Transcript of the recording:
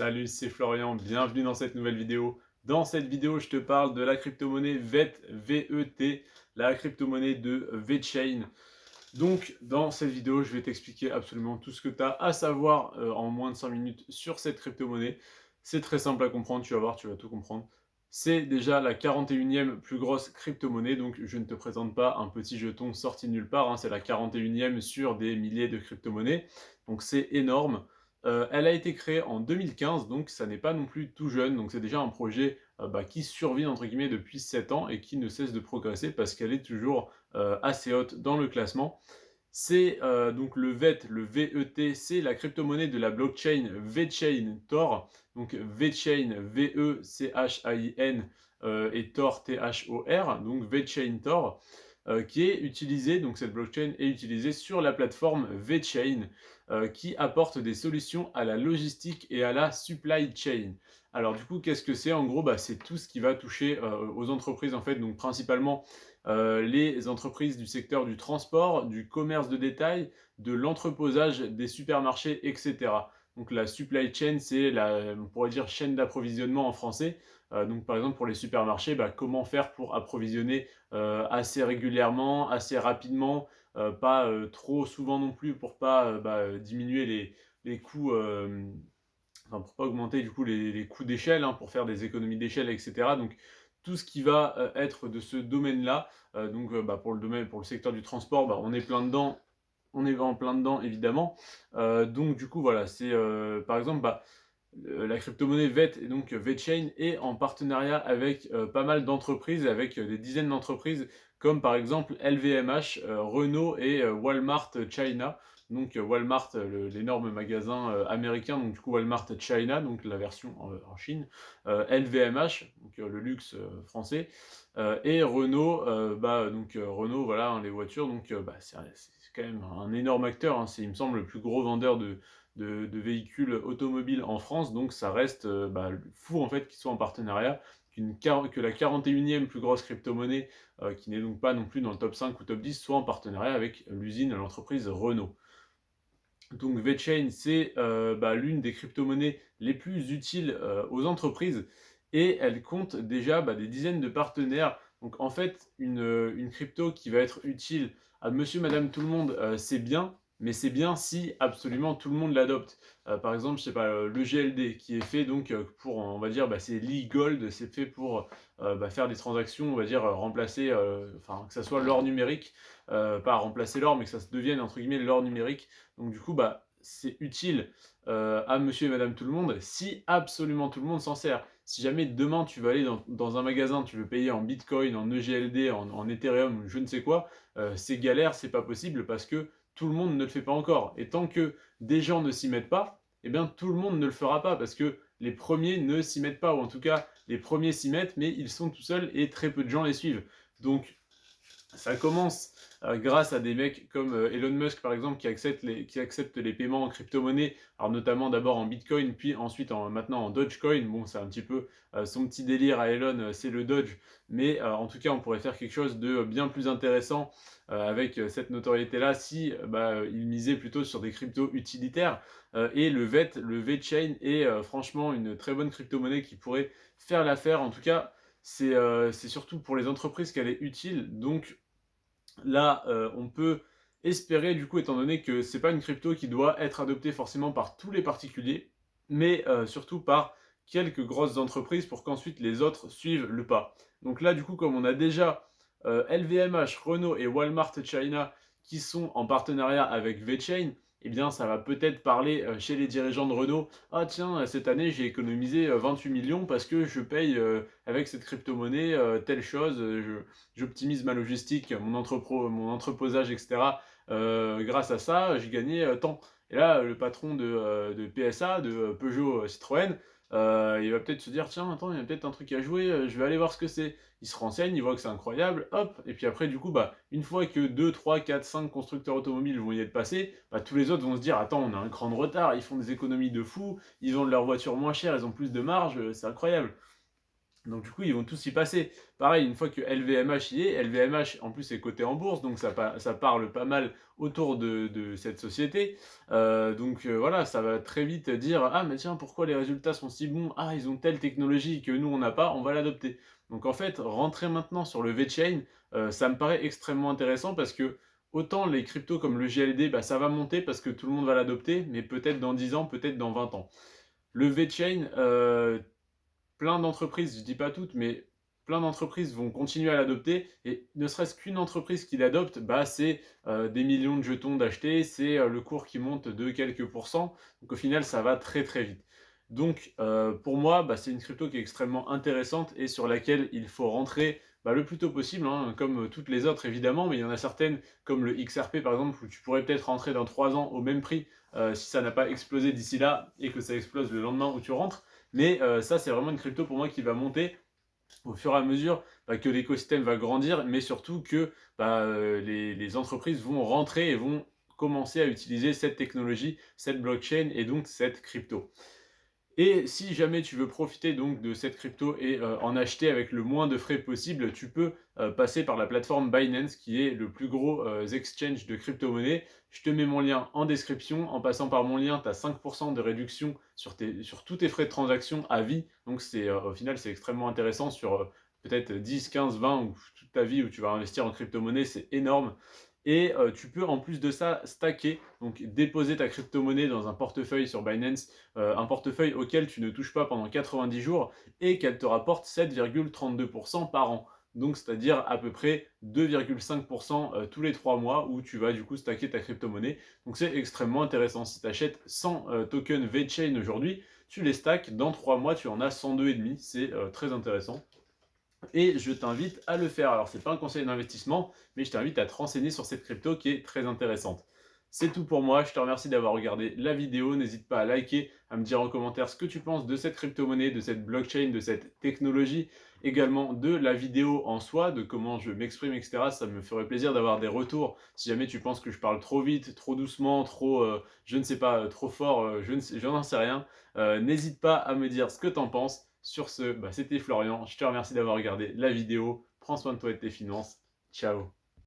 Salut, c'est Florian, bienvenue dans cette nouvelle vidéo. Dans cette vidéo, je te parle de la crypto-monnaie VET, V-E-T, la crypto-monnaie de VeChain. Donc, dans cette vidéo, je vais t'expliquer absolument tout ce que tu as à savoir en moins de 5 minutes sur cette crypto-monnaie. C'est très simple à comprendre, tu vas voir, tu vas tout comprendre. C'est déjà la 41e plus grosse crypto-monnaie, donc je ne te présente pas un petit jeton sorti de nulle part, hein, c'est la 41e sur des milliers de crypto-monnaies, donc c'est énorme. Elle a été créée en 2015, donc ça n'est pas non plus tout jeune, donc c'est déjà un projet qui survit entre guillemets depuis 7 ans et qui ne cesse de progresser parce qu'elle est toujours assez haute dans le classement. C'est donc le VET, le VET, c'est la crypto-monnaie de la blockchain VeChain Tor. Donc VeChain, V-E-C-H-A-I-N et Tor, T-H-O-R, donc VeChain Tor, qui est utilisée, donc cette blockchain est utilisée sur la plateforme VeChain, qui apporte des solutions à la logistique et à la supply chain. Alors du coup, qu'est-ce que c'est? En gros, c'est tout ce qui va toucher aux entreprises, en fait, donc principalement les entreprises du secteur du transport, du commerce de détail, de l'entreposage des supermarchés, etc. Donc la supply chain, c'est la, on pourrait dire, chaîne d'approvisionnement en français. Donc par exemple pour les supermarchés, comment faire pour approvisionner assez régulièrement, assez rapidement, pas trop souvent non plus pour pas diminuer les coûts, enfin pour pas augmenter du coup les coûts d'échelle, hein, pour faire des économies d'échelle, etc. Donc tout ce qui va être de ce domaine-là, pour le secteur du transport, on est plein dedans, on est en plein dedans évidemment. Donc du coup voilà, c'est par exemple la crypto-monnaie VET et donc VeChain est en partenariat avec pas mal d'entreprises, avec des dizaines d'entreprises comme par exemple LVMH, Renault et Walmart China. Donc Walmart, l'énorme magasin américain, donc du coup Walmart China, donc la version en Chine, LVMH, donc le luxe français, et Renault, Renault, voilà, hein, les voitures, donc c'est quand même un énorme acteur, hein, c'est il me semble le plus gros vendeur de véhicules automobiles en France, donc ça reste fou en fait qu'ils soient en partenariat, que la 41e plus grosse crypto-monnaie, qui n'est donc pas non plus dans le top 5 ou top 10, soit en partenariat avec l'usine, l'entreprise Renault. Donc VeChain, c'est l'une des crypto-monnaies les plus utiles aux entreprises et elle compte déjà des dizaines de partenaires. Donc en fait, une crypto qui va être utile à monsieur, madame, tout le monde, c'est bien, mais c'est bien si absolument tout le monde l'adopte. Par exemple, je sais pas, le GLD qui est fait donc pour, on va dire, c'est l'e-gold, c'est fait pour faire des transactions, on va dire, remplacer, enfin que ça soit l'or numérique, pas remplacer l'or, mais que ça devienne entre guillemets l'or numérique. Donc du coup, c'est utile à monsieur et madame tout le monde si absolument tout le monde s'en sert. Si jamais demain tu vas aller dans un magasin, tu veux payer en Bitcoin, en EGLD, en Ethereum, je ne sais quoi, c'est galère, c'est pas possible parce que tout le monde ne le fait pas encore. Et tant que des gens ne s'y mettent pas, eh bien tout le monde ne le fera pas parce que les premiers ne s'y mettent pas, ou en tout cas les premiers s'y mettent, mais ils sont tout seuls et très peu de gens les suivent. Donc ça commence grâce à des mecs comme Elon Musk par exemple qui acceptent les paiements en crypto-monnaie, alors notamment d'abord en Bitcoin, puis ensuite maintenant en Dogecoin. Bon, c'est un petit peu son petit délire à Elon, c'est le Doge, mais en tout cas on pourrait faire quelque chose de bien plus intéressant avec cette notoriété-là si il misait plutôt sur des cryptos utilitaires. Et le VeChain est franchement une très bonne crypto-monnaie qui pourrait faire l'affaire. En tout cas, c'est surtout pour les entreprises qu'elle est utile. Donc là, on peut espérer, du coup, étant donné que c'est pas une crypto qui doit être adoptée forcément par tous les particuliers, mais surtout par quelques grosses entreprises pour qu'ensuite les autres suivent le pas. Donc là, du coup, comme on a déjà LVMH, Renault et Walmart China qui sont en partenariat avec VeChain, eh bien, ça va peut-être parler chez les dirigeants de Renault. Ah tiens, cette année, j'ai économisé 28 millions parce que je paye avec cette crypto-monnaie telle chose, j'optimise ma logistique, mon entreposage, etc. Grâce à ça, j'ai gagné tant. Et là, le patron de PSA, de Peugeot Citroën, il va peut-être se dire, tiens, attends, il y a peut-être un truc à jouer, je vais aller voir ce que c'est. Il se renseigne, il voit que c'est incroyable, hop, et puis après, du coup, une fois que 2, 3, 4, 5 constructeurs automobiles vont y être passés, tous les autres vont se dire, attends, on a un cran de retard, ils font des économies de fou, ils vendent leurs voitures moins chères, ils ont plus de marge, c'est incroyable. Donc du coup, ils vont tous y passer. Pareil, une fois que LVMH y est, LVMH en plus est coté en bourse, donc ça parle pas mal autour de cette société. Voilà, ça va très vite dire: «Ah mais tiens, pourquoi les résultats sont si bons? Ah, ils ont telle technologie que nous on n'a pas, on va l'adopter». Donc en fait, rentrer maintenant sur le VeChain, ça me paraît extrêmement intéressant parce que autant les cryptos comme le GLD, bah, ça va monter parce que tout le monde va l'adopter, mais peut-être dans 10 ans, peut-être dans 20 ans. Le VeChain, plein d'entreprises, je dis pas toutes, mais plein d'entreprises vont continuer à l'adopter et ne serait-ce qu'une entreprise qui l'adopte, bah, c'est des millions de jetons d'acheter, c'est le cours qui monte de quelques pourcents. Donc au final, ça va très très vite. Donc pour moi, bah, c'est une crypto qui est extrêmement intéressante et sur laquelle il faut rentrer bah, le plus tôt possible, hein, comme toutes les autres évidemment, mais il y en a certaines comme le XRP par exemple, où tu pourrais peut-être rentrer dans 3 ans au même prix si ça n'a pas explosé d'ici là et que ça explose le lendemain où tu rentres. Mais ça, c'est vraiment une crypto pour moi qui va monter au fur et à mesure bah, que l'écosystème va grandir, mais surtout que bah, les entreprises vont rentrer et vont commencer à utiliser cette technologie, cette blockchain et donc cette crypto. Et si jamais tu veux profiter donc de cette crypto et en acheter avec le moins de frais possible, tu peux passer par la plateforme Binance qui est le plus gros exchange de crypto-monnaie. Je te mets mon lien en description. En passant par mon lien, tu as 5% de réduction sur tous tes frais de transaction à vie. Donc au final, c'est extrêmement intéressant sur peut-être 10, 15, 20 ou toute ta vie où tu vas investir en crypto-monnaie. C'est énorme. Et tu peux en plus de ça stacker, donc déposer ta crypto-monnaie dans un portefeuille sur Binance, un portefeuille auquel tu ne touches pas pendant 90 jours et qu'elle te rapporte 7,32% par an. Donc c'est-à-dire à peu près 2,5% tous les 3 mois où tu vas du coup stacker ta crypto-monnaie. Donc c'est extrêmement intéressant. Si tu achètes 100 tokens VeChain aujourd'hui, tu les stacks, dans 3 mois tu en as 102,5. C'est très intéressant et je t'invite à le faire. Alors, ce n'est pas un conseil d'investissement, mais je t'invite à te renseigner sur cette crypto qui est très intéressante. C'est tout pour moi, je te remercie d'avoir regardé la vidéo, n'hésite pas à liker, à me dire en commentaire ce que tu penses de cette crypto-monnaie, de cette blockchain, de cette technologie, également de la vidéo en soi, de comment je m'exprime, etc. Ça me ferait plaisir d'avoir des retours si jamais tu penses que je parle trop vite, trop doucement, trop, je ne sais pas, trop fort, je n'en sais rien. N'hésite pas à me dire ce que tu en penses. Sur ce, bah, c'était Florian. Je te remercie d'avoir regardé la vidéo. Prends soin de toi et de tes finances. Ciao.